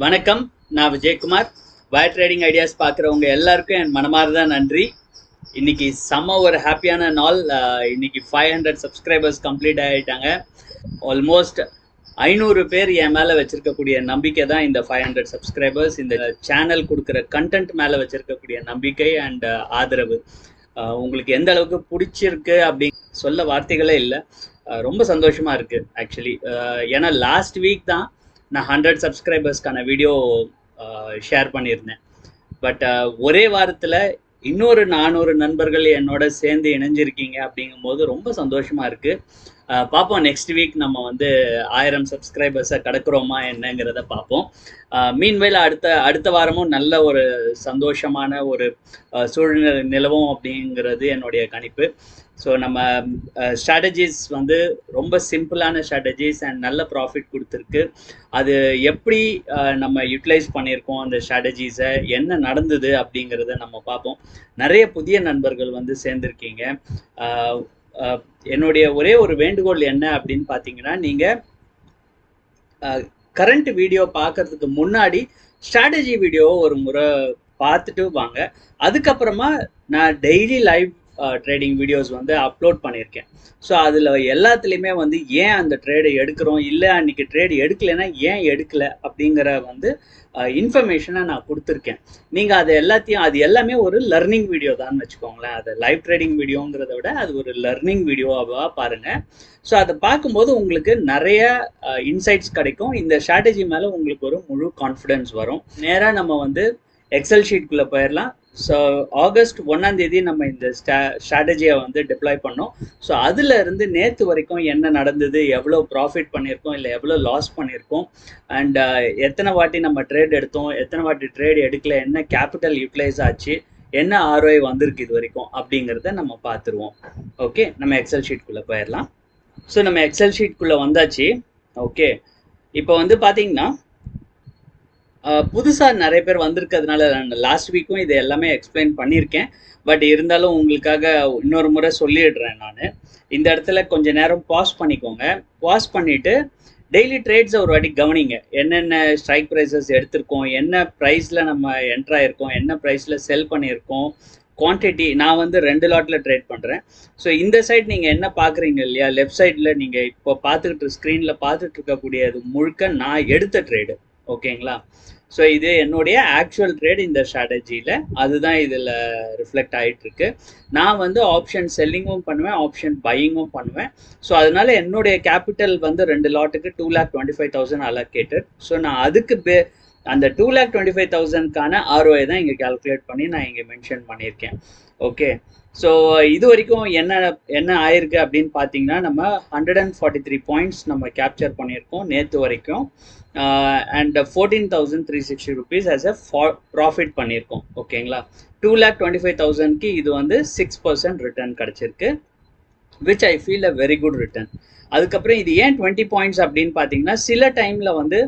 வணக்கம், நான் Vijayakumar. Wire trading ideas பார்க்குறவங்க எல்லாருக்கும் என் மனமார்ந்த நன்றி. இன்னைக்கு செம்ம ஒரு ஹாப்பியான நாள். இன்னைக்கு 500 சப்ஸ்கிரைபர்ஸ் கம்ப்ளீட் ஆகிட்டாங்க. ஆல்மோஸ்ட் 500 பேர் என் மேலே வச்சிருக்கக்கூடிய நம்பிக்கை தான் இந்த 500 சப்ஸ்கிரைபர்ஸ். இந்த சேனல் கொடுக்குற கண்டென்ட் மேலே வச்சிருக்கக்கூடிய நம்பிக்கை அண்ட் ஆதரவு உங்களுக்கு எந்த அளவுக்கு பிடிச்சிருக்கு அப்படின்னு சொல்ல வார்த்தைகளே இல்லை. ரொம்ப சந்தோஷமா இருக்கு ஆக்சுவலி. ஏன்னா லாஸ்ட் வீக் தான் நான் 100 சப்ஸ்கிரைபர்ஸ்க்கான வீடியோ ஷேர் பண்ணியிருந்தேன். பட் ஒரே வாரத்தில் இன்னொரு 400 நண்பர்கள் என்னோட சேர்ந்து இணைஞ்சிருக்கீங்க அப்படிங்கும்போது ரொம்ப சந்தோஷமா இருக்கு. பார்ப்போம், நெக்ஸ்ட் வீக் நம்ம வந்து 1000 சப்ஸ்கிரைபர்ஸை கடக்கிறோமா என்னங்கிறத பார்ப்போம். மீன்வேல அடுத்த வாரமும் நல்ல ஒரு சந்தோஷமான ஒரு சூழ்நிலை நிலவும் அப்படிங்கிறது என்னுடைய கணிப்பு. ஸோ நம்ம ஸ்ட்ராட்டஜிஸ் வந்து ரொம்ப சிம்பிளான ஸ்ட்ராட்டஜிஸ் அண்ட் நல்ல ப்ராஃபிட் கொடுத்துருக்கு. அது எப்படி நம்ம யூட்டிலைஸ் பண்ணியிருக்கோம், அந்த ஸ்ட்ராட்டஜிஸை என்ன நடந்தது அப்படிங்கிறத நம்ம பார்ப்போம். நிறைய புதிய நண்பர்கள் வந்து சேர்ந்துருக்கீங்க. என்னுடைய ஒரே ஒரு வேண்டுகோள் என்ன அப்படின்னு பார்த்தீங்கன்னா, நீங்கள் கரண்ட் வீடியோ பார்க்கறதுக்கு முன்னாடி ஸ்ட்ராட்டஜி வீடியோ ஒரு முறை பார்த்துட்டு வாங்க. அதுக்கப்புறமா நான் டெய்லி லைவ் ட்ரேடிங் வீடியோஸ் வந்து அப்லோட் பண்ணியிருக்கேன். ஸோ அதில் எல்லாத்துலேயுமே வந்து ஏன் அந்த ட்ரேடை எடுக்கிறோம், இல்லை அன்றைக்கி ட்ரேடு எடுக்கலைன்னா ஏன் எடுக்கலை அப்படிங்கிற வந்து இன்ஃபர்மேஷனை நான் கொடுத்துருக்கேன். நீங்கள் அது எல்லாமே ஒரு லர்னிங் வீடியோ தான் வச்சுக்கோங்களேன். அது லைவ் ட்ரேடிங் வீடியோங்கிறத விட அது ஒரு லர்னிங் வீடியோவாக பாருங்கள். ஸோ அதை பார்க்கும்போது உங்களுக்கு நிறைய இன்சைட்ஸ் கிடைக்கும். இந்த ஸ்ட்ராட்டஜி மேலே உங்களுக்கு ஒரு முழு கான்ஃபிடென்ஸ் வரும். நேராக நம்ம வந்து எக்ஸல் ஷீட்குள்ளே போயிடலாம். ஸோ ஆகஸ்ட் 1 நம்ம இந்த ஸ்ட்ராட்டஜியை வந்து டிப்ளாய் பண்ணோம். ஸோ அதில் இருந்து நேற்று வரைக்கும் என்ன நடந்தது, எவ்வளோ ப்ராஃபிட் பண்ணியிருக்கோம், இல்லை எவ்வளோ லாஸ் பண்ணியிருக்கோம், அண்ட் எத்தனை வாட்டி நம்ம ட்ரேட் எடுத்தோம், எத்தனை வாட்டி ட்ரேட் எடுக்கல, என்ன கேபிட்டல் யூட்டிலைஸ் ஆச்சு, என்ன ஆர்ஓஐ வந்திருக்கு இது வரைக்கும் அப்படிங்கிறத நம்ம பார்த்துருவோம். ஓகே, நம்ம எக்ஸல் ஷீட்குள்ளே போயிடலாம். ஸோ நம்ம எக்ஸல் ஷீட்குள்ளே வந்தாச்சு. ஓகே, இப்போ வந்து பார்த்தீங்கன்னா புதுசாக நிறைய பேர் வந்திருக்கிறதுனால லாஸ்ட் வீக்கும் இது எல்லாமே எக்ஸ்பிளைன் பண்ணியிருக்கேன். பட் இருந்தாலும் உங்களுக்காக இன்னொரு முறை சொல்லிடுறேன். நான் இந்த இடத்துல கொஞ்சம் நேரம் பாஸ் பண்ணிக்கோங்க. பாஸ் பண்ணிவிட்டு டெய்லி ட்ரேட்ஸை ஒரு வாட்டி கவனிங்க. என்னென்ன ஸ்ட்ரைக் ப்ரைஸஸ் எடுத்திருக்கோம், என்ன ப்ரைஸில் நம்ம என்ட்ராயிருக்கோம், என்ன ப்ரைஸில் செல் பண்ணியிருக்கோம், குவான்டிட்டி. நான் வந்து 2 லாட்டில் ட்ரேட் பண்ணுறேன். ஸோ இந்த சைட் நீங்கள் என்ன பார்க்குறீங்க இல்லையா, லெஃப்ட் சைடில் நீங்கள் இப்போ பார்த்துக்கிட்டு ஸ்க்ரீனில் பார்த்துட்டு இருக்கக்கூடியது முழுக்க நான் எடுத்த ட்ரேடு. ஓகேங்களா? ஸோ இது என்னுடைய ஆக்சுவல் ட்ரேட் இந்த ஸ்ட்ராட்டஜியில், அதுதான் இதில் ரிஃப்ளெக்ட் ஆகிட்டுருக்கு. நான் வந்து ஆப்ஷன் செல்லிங்கும் பண்ணுவேன், ஆப்ஷன் பையிங்கும் பண்ணுவேன். ஸோ அதனால என்னுடைய கேபிட்டல் வந்து 2 லாட்டுக்கு 2,25,000 அலோகேட்டட். ஸோ நான் அதுக்கு அந்த 2,25,000க்கான ஆர்ஓஐ தான் இங்கே கால்குலேட் பண்ணி நான் இங்கே மென்ஷன் பண்ணியிருக்கேன். ஓகே, ஸோ இது வரைக்கும் என்ன ஆயிருக்கு அப்படின்னு பார்த்தீங்கன்னா, நம்ம 143 பாயிண்ட்ஸ் நம்ம கேப்சர் பண்ணியிருக்கோம் நேற்று வரைக்கும். And 14,360 rupees as a profit பண்ணியிருக்கோம். ஓகேங்களா? 2,25,000க்கு இது வந்து 6% ரிட்டர்ன் கிடச்சிருக்கு, which I feel a very good return. அதுக்கப்புறம் இது ஏன் 20 பாயிண்ட்ஸ் அப்படின்னு பார்த்தீங்கன்னா, சில டைமில் வந்து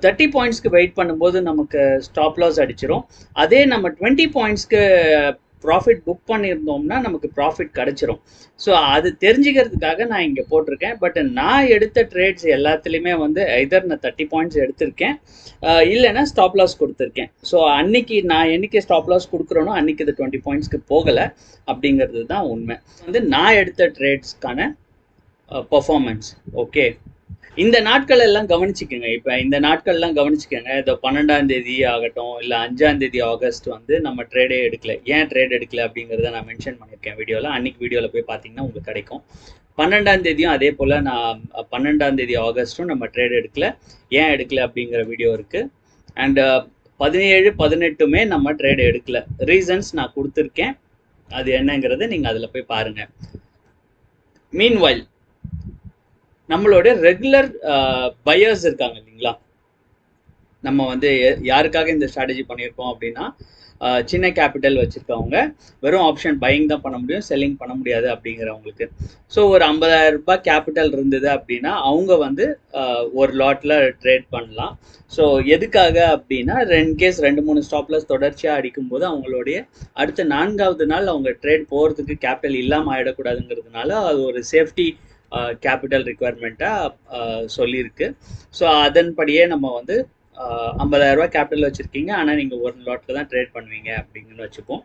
30 பாயிண்ட்ஸ்க்கு வெயிட் பண்ணும்போது நமக்கு ஸ்டாப் லாஸ் அடிச்சிடும். அதே நம்ம 20 பாயிண்ட்ஸ்க்கு ப்ராஃபிட் புக் பண்ணியிருந்தோம்னா நமக்கு ப்ராஃபிட் கிடச்சிரும். ஸோ அது தெரிஞ்சுக்கிறதுக்காக நான் இங்கே போட்டிருக்கேன். பட் நான் எடுத்த ட்ரேட்ஸ் எல்லாத்துலேயுமே வந்து எதர் நான் 30 பாயிண்ட்ஸ் எடுத்திருக்கேன், இல்லைன்னா ஸ்டாப் லாஸ் கொடுத்துருக்கேன். ஸோ அன்னைக்கு நான் என்னைக்கு ஸ்டாப் லாஸ் கொடுக்குறேனோ அன்றைக்கி இது 20 பாயிண்ட்ஸ்க்கு போகலை அப்படிங்கிறது தான் உண்மை. வந்து நான் எடுத்த ட்ரேட்ஸ்க்கான பர்ஃபார்மன்ஸ். ஓகே, இந்த நாட்கள் எல்லாம் கவனிச்சுக்கோங்க. இப்போ இந்த நாட்கள்லாம் கவனிச்சுக்கோங்க. இந்த 12ஆம் தேதி ஆகட்டும், இல்லை 5ஆம் தேதி ஆகஸ்ட் வந்து நம்ம ட்ரேடே எடுக்கல. ஏன் ட்ரேட் எடுக்கல அப்படிங்கிறத நான் மென்ஷன் பண்ணியிருக்கேன் வீடியோவில். அன்றைக்கி வீடியோவில் போய் பார்த்தீங்கன்னா உங்களுக்கு கிடைக்கும். 12ஆம் தேதியும் அதே போல் நான் 12ஆம் தேதி ஆகஸ்ட்டும் நம்ம ட்ரேட் எடுக்கல. ஏன் எடுக்கல அப்படிங்கிற வீடியோ இருக்குது. அண்டு 17, 18மே நம்ம ட்ரேட் எடுக்கல. ரீசன்ஸ் நான் கொடுத்துருக்கேன், அது என்னங்கிறத நீங்கள் அதில் போய் பாருங்கள். மீன்வைல் நம்மளோட ரெகுலர் பையர்ஸ் இருக்காங்க இல்லைங்களா, நம்ம வந்து யாருக்காக இந்த ஸ்ட்ராட்டஜி பண்ணியிருக்கோம் அப்படின்னா, சின்ன கேபிட்டல் வச்சுருக்கவங்க வெறும் ஆப்ஷன் பையிங் தான் பண்ண முடியும், செல்லிங் பண்ண முடியாது அப்படிங்கிறவங்களுக்கு. ஸோ ஒரு 50,000 ரூபாய் கேபிட்டல் இருந்தது அப்படின்னா அவங்க வந்து ஒரு லாட்டில் ட்ரேட் பண்ணலாம். ஸோ எதுக்காக அப்படின்னா, இன்கேஸ் 2-3 ஸ்டாப்லஸ் தொடர்ச்சியாக அடிக்கும்போது அவங்களுடைய அடுத்த 4வது நாள் அவங்க ட்ரேட் போகிறதுக்கு கேபிட்டல் இல்லாமல் ஆகிடக்கூடாதுங்கிறதுனால அது ஒரு சேஃப்டி கேபிட்டல் ரிக்குவயர்மெண்ட்டாக சொல்லியிருக்கு. ஸோ அதன்படியே நம்ம வந்து 50,000 கேபிட்டல் வச்சுருக்கீங்க, ஆனால் நீங்கள் ஒரு லாட்டில் தான் ட்ரேட் பண்ணுவீங்க அப்படிங்கன்னு வச்சுப்போம்.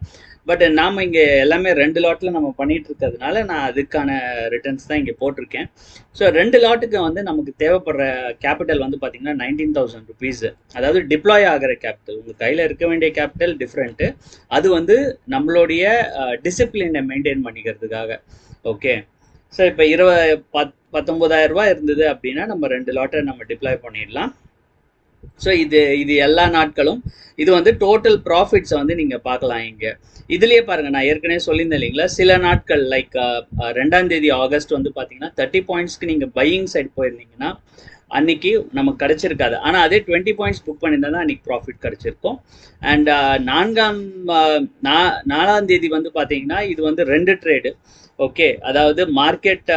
பட் நாம் இங்கே எல்லாமே 2 லாட்டில் நம்ம பண்ணிகிட்டு இருக்கிறதுனால நான் அதுக்கான ரிட்டர்ன்ஸ் தான் இங்கே போட்டிருக்கேன். ஸோ 2 லாட்டுக்கு வந்து நமக்கு தேவைப்படுற கேபிட்டல் வந்து பார்த்திங்கன்னா 19,000 ருபீஸ். அதாவது டிப்ளாய் ஆகிற கேபிட்டல், உங்கள் கையில் இருக்க வேண்டிய கேபிட்டல் டிஃப்ரெண்ட்டு. அது வந்து நம்மளுடைய டிசிப்ளினை மெயின்டைன் பண்ணிக்கிறதுக்காக. ஓகே, ஸோ இப்போ 19,000 ரூபா இருந்தது அப்படின்னா நம்ம 2 லாட்டை நம்ம டிப்ளாய் பண்ணிடலாம். ஸோ இது எல்லா நாட்களும் இது வந்து டோட்டல் ப்ராஃபிட்ஸை வந்து நீங்கள் பார்க்கலாம். இங்கே இதுலேயே பாருங்கள், நான் ஏற்கனவே சொல்லியிருந்தேன் இல்லைங்களா, சில நாட்கள் லைக் 2ஆம் தேதி ஆகஸ்ட் வந்து பார்த்தீங்கன்னா 30 பாயிண்ட்ஸ்க்கு நீங்கள் பையிங் சைட் போயிருந்தீங்கன்னா அன்னைக்கு நமக்கு கிடைச்சிருக்காது. ஆனால் அதே 20 பாயிண்ட்ஸ் புக் பண்ணியிருந்தா தான் அன்றைக்கி ப்ராஃபிட் கிடச்சிருக்கும். அண்ட் 4ஆம் தேதி வந்து பார்த்தீங்கன்னா இது வந்து 2 ட்ரேடு. ஓகே, அதாவது மார்க்கெட்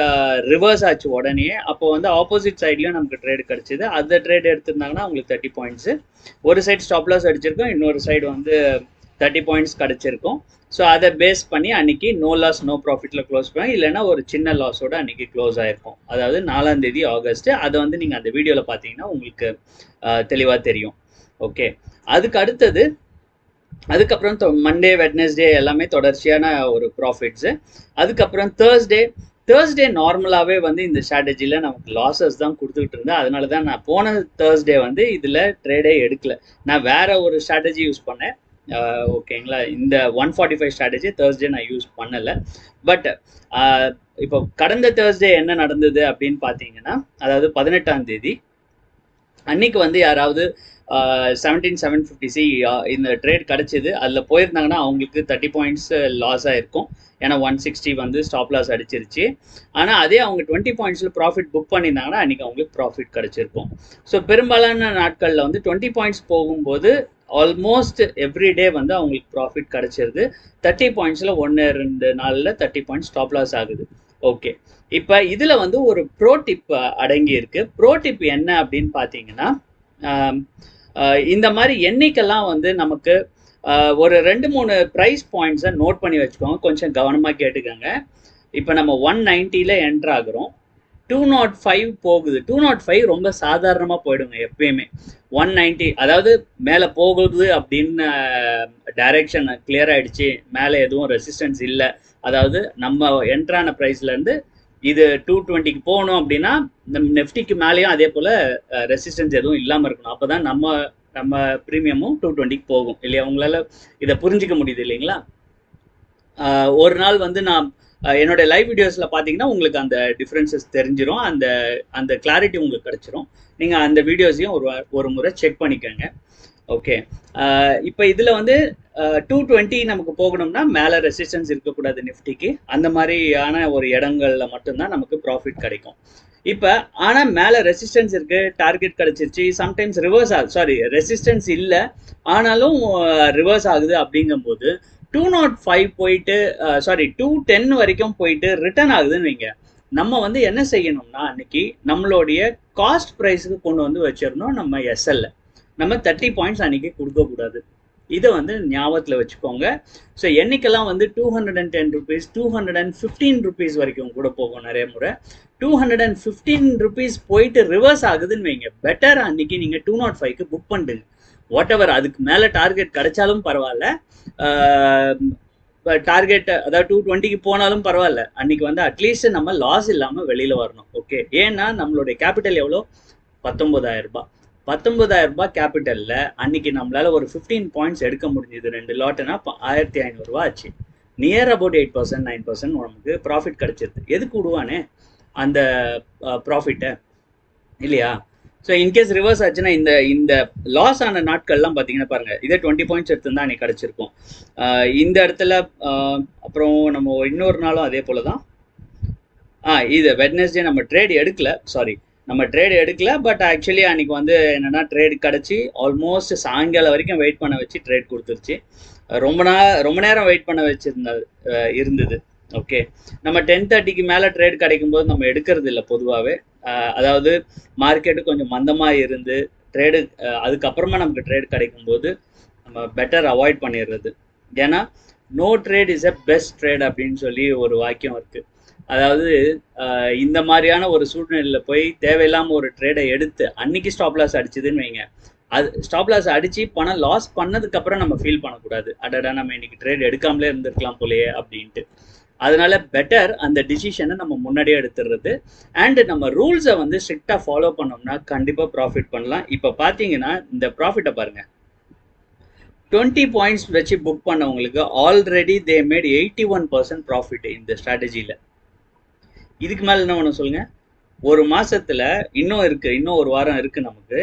ரிவர்ஸ் ஆச்சு உடனே, அப்போ வந்து ஆப்போசிட் சைட்லையும் நமக்கு ட்ரேடு கிடச்சிது. அந்த ட்ரேட் எடுத்திருந்தாங்கன்னா உங்களுக்கு 30 பாயிண்ட்ஸு, ஒரு சைடு ஸ்டாப் லாஸ் அடிச்சிருக்கோம், இன்னொரு சைடு வந்து 30 பாயிண்ட்ஸ் கிடச்சிருக்கும். ஸோ அதை பேஸ் பண்ணி அன்றைக்கி நோ லாஸ் நோ ப்ராஃபிட்டில் க்ளோஸ் பண்ணி, இல்லைன்னா ஒரு சின்ன லாஸோடு அன்றைக்கி க்ளோஸ் ஆகிருக்கும். அதாவது 4ஆம் தேதி ஆகஸ்ட்டு. அதை வந்து நீங்கள் அந்த வீடியோவில் பார்த்தீங்கன்னா உங்களுக்கு தெளிவாக தெரியும். ஓகே, அதுக்கப்புறம் மண்டே வெட்னஸ்டே எல்லாமே தொடர்ச்சியான ஒரு ப்ராஃபிட்ஸு. அதுக்கப்புறம் தேர்ஸ்டே நார்மலாகவே வந்து இந்த ஸ்ட்ராட்டஜியில் நமக்கு லாஸஸ் தான் கொடுத்துக்கிட்டு இருந்தேன். அதனால தான் நான் போன தேர்ஸ்டே வந்து இதில் ட்ரேடே எடுக்கல. நான் வேறு ஒரு ஸ்ட்ராட்டஜி யூஸ் பண்ணேன். ஓகேங்களா, இந்த 145 ஸ்ட்ராட்டஜி தேர்ஸ்டே நான் யூஸ் பண்ணலை. பட் இப்போ கடந்த தேர்ஸ்டே என்ன நடந்தது அப்படின்னு பார்த்தீங்கன்னா, அதாவது 18ஆம் தேதி அன்னைக்கு வந்து யாராவது 17,750 இந்த ட்ரேட் கிடச்சிது, அதில் போயிருந்தாங்கன்னா அவங்களுக்கு 30 பாயிண்ட்ஸ் லாஸ் ஆகிருக்கும். ஏன்னா 160 வந்து ஸ்டாப் லாஸ் அடிச்சிருச்சு. ஆனால் அதே அவங்க 20 பாயிண்ட்ஸில் ப்ராஃபிட் புக் பண்ணியிருந்தாங்கன்னா அன்றைக்கி அவங்களுக்கு ப்ராஃபிட் கிடச்சிருக்கும். ஸோ பெரும்பாலான நாட்களில் வந்து 20 பாயிண்ட்ஸ் போகும்போது ஆல்மோஸ்ட் எவ்ரிடே வந்து அவங்களுக்கு ப்ராஃபிட் கிடச்சிருது. 30 பாயிண்ட்ஸில் 1-2 நாளில் 30 பாயிண்ட்ஸ் ஸ்டாப் லாஸ் ஆகுது. ஓகே, இப்போ இதில் வந்து ஒரு ப்ரோ டிப் அடங்கி இருக்குது. ப்ரோ டிப் என்ன அப்படின்னு பார்த்தீங்கன்னா, இந்த மாதிரி எண்ணிக்கைலாம் வந்து நமக்கு ஒரு 2-3 ப்ரைஸ் பாயிண்ட்ஸை நோட் பண்ணி வச்சுக்கோங்க, கொஞ்சம் கவனமாக கேட்டுக்கோங்க. இப்போ நம்ம 190ல் என்ட்ரு ஆகுறோம், 205 போகுது. 205 ரொம்ப சாதாரணமாக போயிடுங்க எப்பயுமே. 190 அதாவது மேலே போகுது அப்படின்னு டைரெக்ஷன் கிளியர் ஆகிடுச்சு, மேலே எதுவும் ரெசிஸ்டன்ஸ் இல்லை, அதாவது நம்ம என்ட்ரான ப்ரைஸ்லேருந்து இது 220க்கு போகணும் அப்படின்னா நம்ம நெஃப்டிக்கு மேலேயும் அதே போல் ரெசிஸ்டன்ஸ் எதுவும் இல்லாமல் இருக்கணும். அப்போ தான் நம்ம ப்ரீமியமும் 220க்கு போகும் இல்லையா. உங்களால் இதை புரிஞ்சிக்க முடியுது இல்லைங்களா. ஒரு நாள் வந்து நான் என்னோட லைவ் வீடியோஸில் பார்த்தீங்கன்னா உங்களுக்கு அந்த டிஃப்ரென்சஸ் தெரிஞ்சிடும், அந்த கிளாரிட்டி உங்களுக்கு கிடச்சிரும். நீங்கள் அந்த வீடியோஸையும் ஒரு முறை செக் பண்ணிக்கோங்க. ஓகே, இப்போ இதில் வந்து 220 நமக்கு போகணும்னா மேலே ரெசிஸ்டன்ஸ் இருக்கக்கூடாது நிஃப்டிக்கு. அந்த மாதிரியான ஒரு இடங்களில் மட்டும்தான் நமக்கு ப்ராஃபிட் கிடைக்கும். இப்போ ஆனால் மேலே ரெசிஸ்டன்ஸ் இருக்குது, டார்கெட் கிடச்சிருச்சு, சம்டைம்ஸ் ரிவர்ஸ் ஆகுது, சாரி ரெசிஸ்டன்ஸ் இல்லை ஆனாலும் ரிவர்ஸ் ஆகுது. அப்படிங்கும்போது 205 போயிட்டு 210 வரைக்கும் போயிட்டு ரிட்டர்ன் ஆகுதுன்னு வைங்க. நம்ம வந்து என்ன செய்யணும்னா அன்னைக்கு நம்மளுடைய காஸ்ட் ப்ரைஸுக்கு கொண்டு வந்து வச்சிடணும். நம்ம எஸ்எல்ல நம்ம 30 பாயிண்ட்ஸ் அன்றைக்கி கொடுக்கக்கூடாது. இதை வந்து ஞாபகத்தில் வச்சுக்கோங்க. ஸோ எண்ணிக்கெல்லாம் வந்து 210 ருபீஸ் 215 ருபீஸ் வரைக்கும் கூட போகும் நிறைய முறை. 215 ருபீஸ் போயிட்டு ரிவர்ஸ் ஆகுதுன்னு வைங்க, பெட்டர் அன்றைக்கி நீங்கள் 205க்கு புக் பண்ணிடுங்க. வாட் எவர் அதுக்கு மேலே டார்கெட் கிடைச்சாலும் பரவாயில்ல, டார்கெட் அதாவது 220க்கு போனாலும் பரவாயில்ல, அன்றைக்கி வந்து அட்லீஸ்ட் நம்ம லாஸ் இல்லாமல் வெளியில் வரணும். ஓகே, ஏன்னா நம்மளுடைய கேபிட்டல் எவ்வளோ, 19,000 ரூபாய். 19,000 ரூபாய் கேபிட்டலில் அன்றைக்கி நம்மளால் ஒரு 15 பாயிண்ட்ஸ் எடுக்க முடிஞ்சுது. 2 லாட்டுனா இப்போ 1,500 ரூபா ஆச்சு. நியர் அபவுட் 8%, 9% நமக்கு ப்ராஃபிட் கிடச்சிருது. எதுக்கு விடுவானே அந்த ப்ராஃபிட்டை இல்லையா. ஸோ இன்கேஸ் ரிவர்ஸ் ஆச்சுன்னா இந்த லாஸ் ஆன நாட்கள்லாம் பார்த்தீங்கன்னா பாருங்கள், இதே 20 பாயிண்ட்ஸ் எடுத்துருந்தா அன்றைக்கி கிடச்சிருக்கும். இந்த இடத்துல அப்புறம் நம்ம இன்னொரு நாளும் அதே போல் தான். இது வெட்னஸ்டே நம்ம ட்ரேட் எடுக்கல, பட் ஆக்சுவலி அன்றைக்கி வந்து என்னென்னா ட்ரேட் கிடச்சி ஆல்மோஸ்ட் சாயங்காலம் வரைக்கும் வெயிட் பண்ண வச்சு ட்ரேட் கொடுத்துருச்சு. ரொம்ப நேரம் வெயிட் பண்ண இருந்தது. ஓகே, நம்ம 10:30க்கு மேலே ட்ரேட் கிடைக்கும்போது நம்ம எடுக்கிறது இல்லை பொதுவாகவே. அதாவது மார்க்கெட்டு கொஞ்சம் மந்தமாக இருந்து ட்ரேடு அதுக்கப்புறமா நமக்கு ட்ரேட் கிடைக்கும்போது நம்ம பெட்டர் அவாய்ட் பண்ணிடுறது. ஏன்னா no trade is a best trade அப்படின்னு சொல்லி ஒரு வாக்கியம் இருக்குது. அதாவது இந்த மாதிரியான ஒரு சூழ்நிலையில் போய் தேவையில்லாமல் ஒரு ட்ரேடை எடுத்து அன்னைக்கு ஸ்டாப் லாஸ் அடிச்சுதுன்னு வைங்க, அது ஸ்டாப் லாஸ் அடிச்சு பணம் லாஸ் பண்ணதுக்கு அப்புறம் நம்ம ஃபீல் பண்ணக்கூடாது, அடடா நம்ம இன்னைக்கு ட்ரேட் எடுக்காமலே இருந்திருக்கலாம் போலயே அப்படின்ட்டு. அதனால பெட்டர் அந்த டிசிஷனை நம்ம முன்னாடியே எடுத்துடுறது. அண்ட் நம்ம ரூல்ஸை வந்து ஸ்ட்ரிக்டா ஃபாலோ பண்ணோம்னா கண்டிப்பா ப்ராஃபிட் பண்ணலாம். இப்போ பார்த்தீங்கன்னா இந்த ப்ராஃபிட்டை பாருங்க, 20 பாயிண்ட்ஸ் வச்சு புக் பண்ணவங்களுக்கு ஆல்ரெடி தே மேட் 81% ப்ராஃபிட் இந்த ஸ்ட்ராட்டஜியில். இதுக்கு மேலே என்ன ஒன்று சொல்லுங்க. ஒரு மாசத்துல இன்னும் இருக்கு, இன்னும் ஒரு வாரம் இருக்கு நமக்கு.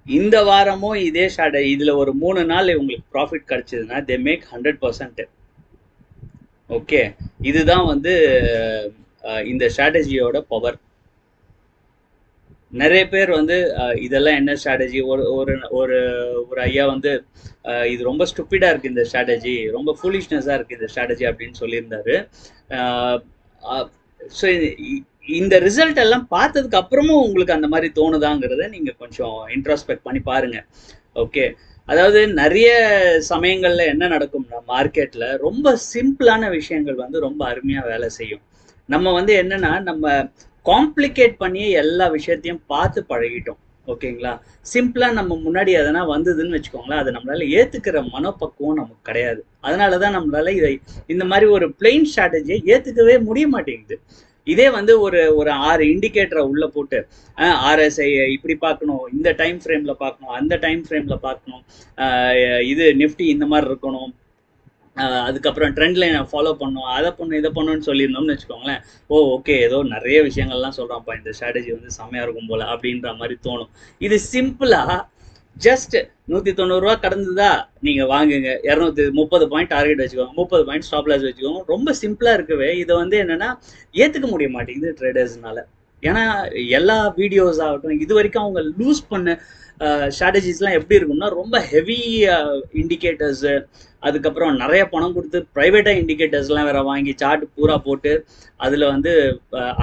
இந்த வாரமும் இதே ஸ்ட்ராட்டஜி, இதுல ஒரு 3 நாள் உங்களுக்கு ப்ராஃபிட் கிடைச்சதுன்னா தே மேக் 100%. ஓகே, இதுதான் வந்து இந்த ஸ்ட்ராட்டஜியோட பவர். நிறைய பேர் வந்து இதெல்லாம் என்ன ஸ்ட்ராட்டஜி, ஒரு ஒரு ஒரு ஒரு ஐயா வந்து இது ரொம்ப ஸ்டூப்பிடா இருக்கு இந்த ஸ்ட்ராட்டஜி, ரொம்ப ஃபூலிஷ்னஸா இருக்கு இந்த ஸ்ட்ராட்டஜி அப்படின்னு சொல்லியிருந்தாரு. ஸோ இந்த ரிசல்ட் எல்லாம் பார்த்ததுக்கு அப்புறமும் உங்களுக்கு அந்த மாதிரி தோணுதாங்கிறத நீங்க கொஞ்சம் இன்ட்ராஸ்பெக்ட் பண்ணி பாருங்க. ஓகே, அதாவது நிறைய சமயங்கள்ல என்ன நடக்கும்னா மார்க்கெட்ல ரொம்ப சிம்பிளான விஷயங்கள் வந்து ரொம்ப அருமையா வேலை செய்யும். நம்ம வந்து என்னன்னா நம்ம காம்ப்ளிகேட் பண்ணி எல்லா விஷயத்தையும் பார்த்து பழகிட்டோம். ஓகேங்களா, சிம்பிளா நம்ம முன்னாடி எதனா வந்ததுன்னு வச்சுக்கோங்களேன், அதை நம்மளால ஏத்துக்கிற மனப்பக்குவம் நமக்கு கிடையாது. அதனாலதான் நம்மளால இதை இந்த மாதிரி ஒரு பிளெயின் ஸ்ட்ராட்டஜியை ஏத்துக்கவே முடிய மாட்டேங்குது. இதே வந்து ஒரு ஒரு 6 இண்டிகேட்டரை உள்ள போட்டு ஆர்எஸ்ஐ இப்படி பார்க்கணும், இந்த டைம் ஃப்ரேம்ல பார்க்கணும், அந்த டைம் ஃப்ரேம்ல பார்க்கணும், இது நிஃப்டி இந்த மாதிரி இருக்கணும், அதுக்கப்புறம் ட்ரெண்ட் லைனை ஃபாலோ பண்ணும், அதை பண்ணும் இதை பண்ணுன்னு சொல்லியிருந்தோம்னு வச்சுக்கோங்களேன், ஓகே ஏதோ நிறைய விஷயங்கள்லாம் சொல்கிறான்ப்பா, இந்த ஸ்ட்ராட்டஜி வந்து செம்மையாக இருக்கும் போல் அப்படின்ற மாதிரி தோணும். இது சிம்பிளாக ஜஸ்ட் 190 ரூபா கடந்துதா நீங்கள் வாங்குங்க, 230 பாயிண்ட் டார்கெட் வச்சுக்கோங்க, 30 பாயிண்ட் ஸ்டாப் லாஸ் வச்சுக்கோங்க. ரொம்ப சிம்பிளாக இருக்கவே இதை வந்து என்னென்னா ஏற்றுக்க முடிய மாட்டேங்குது ட்ரேடர்ஸ்னால. ஏன்னா எல்லா வீடியோஸ் ஆகட்டும், இது வரைக்கும் அவங்க லூஸ் பண்ண ஸ்ட்ராட்டஜிஸ்லாம் எப்படி இருக்கும்னா ரொம்ப ஹெவி இண்டிகேட்டர்ஸு, அதுக்கப்புறம் நிறைய பணம் கொடுத்து ப்ரைவேட்டாக இண்டிகேட்டர்ஸ்லாம் வேறு வாங்கி சார்ட் பூரா போட்டு அதில் வந்து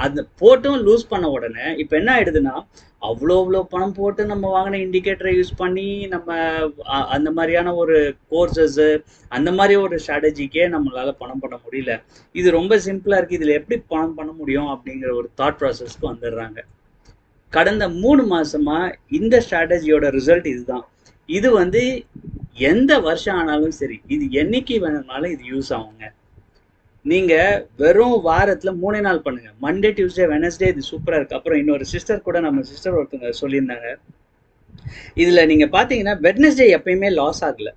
அது போட்டும் லூஸ் பண்ண உடனே இப்போ என்ன ஆகிடுதுன்னா, அவ்வளோ பணம் போட்டு நம்ம வாங்கின இண்டிகேட்டரை யூஸ் பண்ணி நம்ம அந்த மாதிரியான ஒரு கோர்சஸ்ஸு அந்த மாதிரி ஒரு ஸ்ட்ராட்டஜிக்கே நம்மளால் பணம் பண்ண முடியல. இது ரொம்ப சிம்பிளாக இருக்குது, இதில் எப்படி பணம் பண்ண முடியும் அப்படிங்கிற ஒரு தாட் ப்ராசஸ்க்கு வந்துடுறாங்க. கடந்த 3 மாசமா இந்த ஸ்ட்ராட்டஜியோட ரிசல்ட் இதுதான். இது வந்து எந்த வருஷம் ஆனாலும் சரி, இது என்னைக்கு வேணும்னாலும் இது யூஸ் ஆகுங்க. நீங்க வெறும் வாரத்துல 3 நாள் பண்ணுங்க, மண்டே டியூஸ்டே வெனஸ்டே இது சூப்பரா இருக்கு. அப்புறம் இன்னொரு சிஸ்டர் கூட, நம்ம சிஸ்டர் ஒருத்தவங்க சொல்லியிருந்தாங்க, இதுல நீங்க பாத்தீங்கன்னா வெட்னஸ்டே எப்பயுமே லாஸ் ஆகல.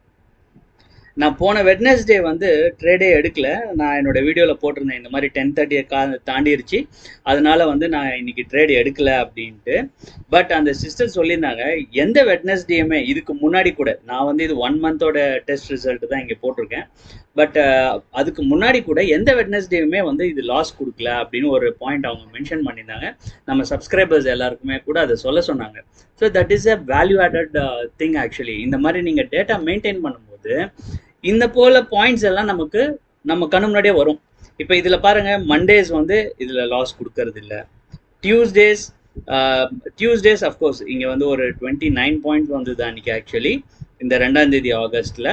நான் போன வெட்னஸ்டே வந்து ட்ரேடே எடுக்கல, நான் என்னோட வீடியோவில் போட்டிருந்தேன் இந்த மாதிரி 10:30 தாண்டிருச்சு, அதனால வந்து நான் இன்னைக்கு ட்ரேடு எடுக்கல அப்படின்ட்டு. பட் அந்த சிஸ்டர் சொல்லியிருந்தாங்க எந்த வெட்னஸ்டேயுமே இதுக்கு முன்னாடி கூட, நான் வந்து இது 1 மந்தோட டெஸ்ட் ரிசல்ட் தான் இங்கே போட்டிருக்கேன், பட் அதுக்கு முன்னாடி கூட எந்த வெட்னஸ்டேயுமே வந்து இது லாஸ் கொடுக்கல அப்படின்னு ஒரு பாயிண்ட் அவங்க மென்ஷன் பண்ணியிருந்தாங்க. நம்ம சப்ஸ்கிரைபர்ஸ் எல்லாருக்குமே கூட அதை சொல்ல சொன்னாங்க. So that is a value added thing actually. இந்த மாதிரி நீங்கள் டேட்டா மெயின்டைன் பண்ணும்போது இந்த போல பாயிண்ட்ஸ் எல்லாம் நமக்கு நம்ம கண்ணு முன்னாடியே வரும். இப்போ இதில் பாருங்க, மண்டேஸ் வந்து இதில் லாஸ் கொடுக்கறது இல்லை, டியூஸ்டேஸ் அஃப்கோர்ஸ் இங்கே வந்து ஒரு 29 பாயிண்ட்ஸ் வந்தது அன்றைக்கி ஆக்சுவலி இந்த 2ஆம் தேதி ஆகஸ்ட்டில்.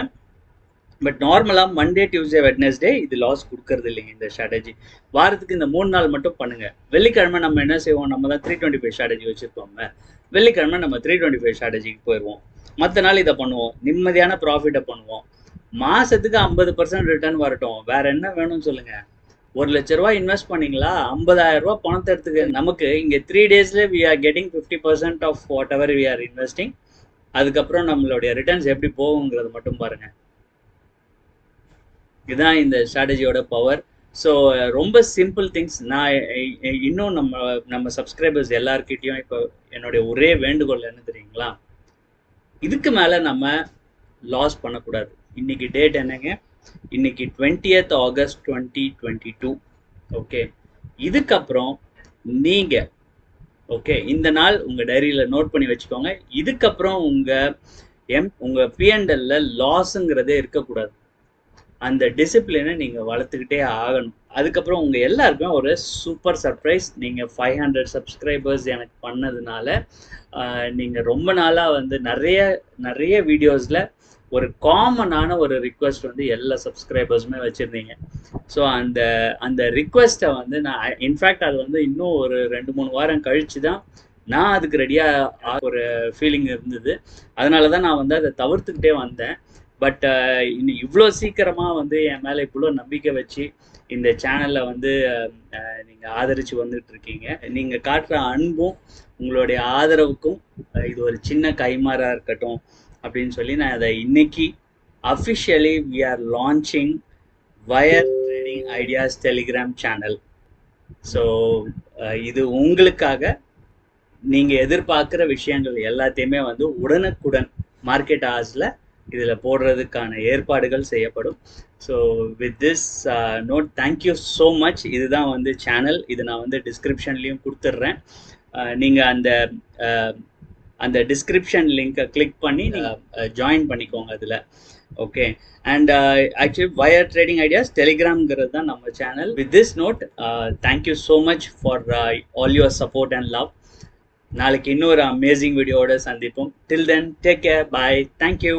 பட் நார்மலாக மண்டே டியூஸ்டே வெட்னஸ்டே இது லாஸ் கொடுக்கறது இல்லைங்க இந்த ஸ்ட்ராட்டஜி. வாரத்துக்கு இந்த 3 நாள் மட்டும் பண்ணுங்க. வெள்ளிக்கிழமை நம்ம என்ன செய்வோம், நம்ம தான் 325 ஸ்ட்ராட்டஜி வச்சுருப்போங்க, வெள்ளிக்கிழமை நம்ம 325 ஸ்ட்ராட்டஜிக்கு போயிடுவோம். மற்ற நாள் இதை பண்ணுவோம், நிம்மதியான ப்ராஃபிட்டை பண்ணுவோம். மாசத்துக்கு 50% ரிட்டர்ன் வரட்டும், வேற என்ன வேணும்னு சொல்லுங்க. 1 லட்ச ரூபாய் இன்வெஸ்ட் பண்ணீங்களா, 50,000 ரூபாய் பணத்தை எடுத்துக்க. நமக்கு இங்க 3 டேஸ்ல we are getting 50% of whatever we are investing. அதுக்கப்புறம் நம்மளுடைய ரிட்டர்ன்ஸ் எப்படி போகுங்கிறது மட்டும் பாருங்க. இதுதான் இந்த ஸ்ட்ராட்டஜியோட பவர். ஸோ ரொம்ப சிம்பிள் திங்ஸ். நான் இன்னும் நம்ம சப்ஸ்கிரைபர்ஸ் எல்லார்கிட்டையும் இப்போ என்னுடைய ஒரே வேண்டுகோள் என்ன தெரியுங்களா, இதுக்கு மேலே நம்ம லாஸ் பண்ணக்கூடாது. இன்னைக்கு டேட் என்னங்க, இன்னைக்கு 20th ஆகஸ்ட் 2022. ஓகே, இதுக்கப்புறம் நீங்க ஓகே இந்த நாள் உங்க டைரியில நோட் பண்ணி வச்சுக்கோங்க. இதுக்கப்புறம் உங்க P&L லாஸ்ங்கிறதே இருக்கக்கூடாது. அந்த டிசிப்ளினை நீங்க வளர்த்துக்கிட்டே ஆகணும். அதுக்கப்புறம் உங்க எல்லாருக்குமே ஒரு சூப்பர் சர்ப்ரைஸ். நீங்க 500 சப்ஸ்கிரைபர்ஸ் எனக்கு பண்ணதுனால நீங்க ரொம்ப நாளா வந்து நிறைய வீடியோஸ்ல ஒரு காமனான ஒரு ரிக்வெஸ்ட் வந்து எல்லா சப்ஸ்கிரைபர்ஸுமே வச்சுருந்தீங்க. ஸோ அந்த ரிக்வெஸ்ட்டை வந்து நான் இன்ஃபேக்ட் அது வந்து இன்னும் ஒரு 2-3 வாரம் கழித்து தான் நான் அதுக்கு ரெடியாக ஒரு ஃபீலிங் இருந்தது. அதனால தான் நான் வந்து அதை தவிர்த்துக்கிட்டே வந்தேன். பட் இன்னும் இவ்வளோ சீக்கிரமாக வந்து என் மேலே இவ்வளோ நம்பிக்கை வச்சு இந்த சேனலில் வந்து நீங்கள் ஆதரித்து வந்துட்டு இருக்கீங்க. நீங்கள் காட்டுற அன்பும் உங்களுடைய ஆதரவுக்கும் இது ஒரு சின்ன கைமாறாக இருக்கட்டும் அப்படின்னு சொல்லி நான் அதை இன்னைக்கு officially we are launching wire trading ideas Telegram channel. So இது உங்களுக்காக நீங்கள் எதிர்பார்க்குற விஷயங்கள் எல்லாத்தையுமே வந்து உடனுக்குடன் மார்க்கெட் ஹவர்ஸில் இதில் போடுறதுக்கான ஏற்பாடுகள் செய்யப்படும். So with this note, thank you so much. இதுதான் வந்து சேனல். இது நான் வந்து டிஸ்கிரிப்ஷன்லேயும் கொடுத்துட்றேன். நீங்கள் அந்த டிஸ்கிரிப்ஷன் லிங்கை கிளிக் பண்ணி ஜாயின் பண்ணிக்கோங்க அதில். Okay. And actually wire trading ideas டெலிகிராம்ங்கிறது தான் நம்ம channel. With this note, thank you so much for all your support and love. நாளைக்கு இன்னொரு அமேசிங் வீடியோவோட சந்திப்போம். Till then, take care, bye, thank you.